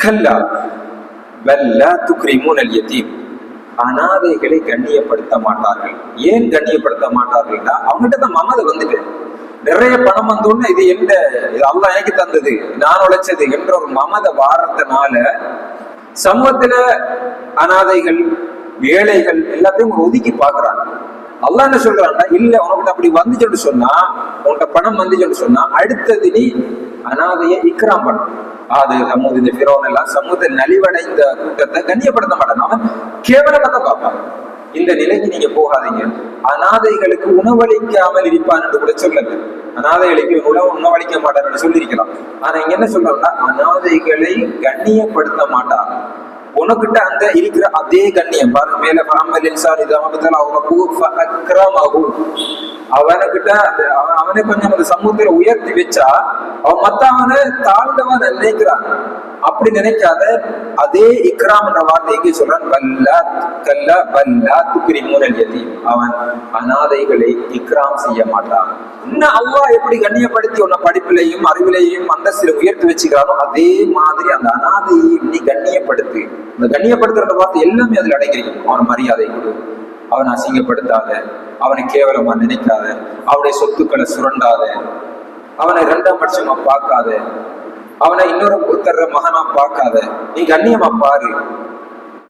கல்லா பல் லா துக்ரிமூனல் யதீம், அனாதைகளை கண்ணியப்படுத்த மாட்டார்கள். ஏன் கண்ணியப்படுத்த மாட்டார்கள்னா அவங்ககிட்ட தான் மமதை வந்துட்டு நிறைய பணம் வந்தோன்னு இது இது அல்லாஹ் எனக்கு தந்தது, நான் உழைச்சது என்ற ஒரு மமதை வாரத்தினால சமூகத்துல அனாதைகள் ஏழைகள் எல்லாத்தையும் ஒதுக்கி பாக்குறாங்க. அல்லாஹ் என்ன சொல்றாங்கன்னா, இல்ல உனக்கிட்ட அப்படி வந்துச்சுன்னு சொன்னா, உன்கிட்ட பணம் வந்துச்சுன்னு சொன்னா அடுத்தது நீ அனாதையை இக்ராம் பண்ணணும். அது சமூக இந்த பிறவன் எல்லாம் சமூகத்தை நலிவடைந்த கூட்டத்தை கண்ணியப்படுத்த மாட்டான், அவன் கேவலமா தான் பார்ப்பான். இந்த நிலைக்கு நீங்க போகாதீங்க. அனாதைகளுக்கு உணவளிக்காமல் இருப்பான் என்று கூட சொல்லல, அனாதைகளுக்கு உணவளிக்க மாட்டான்னு சொல்லியிருக்கலாம். ஆனா இங்க என்ன சொல்றாங்கன்னா, அனாதைகளை கண்ணியப்படுத்த மாட்டாங்க. உனக்கிட்ட அந்த இருக்கிற அதே கண்ணியம் பாருங்க, மேல அவனுக்கிட்ட அவனை கொஞ்சம் அந்த சமூகத்துல உயர்த்தி வச்சா அவன் மத்தவனை தாழ்ந்தவன் நினைக்கிறான். அப்படி நினைக்காத அதே இக்ராம் என்ற வார்த்தைக்கு சொல்றான், அவன் அனாதைகளை இக்ராம் செய்ய மாட்டான். இன்னும் அல்லாஹ் எப்படி கண்ணியப்படுத்தி உன்னை படிப்பிலையும் அறிவிலையும் அந்தஸ்தில உயர்த்தி வச்சுக்கிறானோ அதே மாதிரி அந்த அனாதையை நீ கண்ணியப்படுத்து. இந்த கண்ணியப்படுத்துற வார்த்தை எல்லாமே அதுல அடங்கிருக்கு. அவன் மரியாதை கொடு, அவனை அசிங்கப்படுத்தாத, அவனை கேவலமா நினைக்காத, அவனுடைய சொத்துக்களை சுரண்டாத, அவனை இரண்டாம் பட்சமா பார்க்காத, அவனை இன்னொரு தர்ற மகனா பார்க்காத, நீ கண்ணியமா பாரு.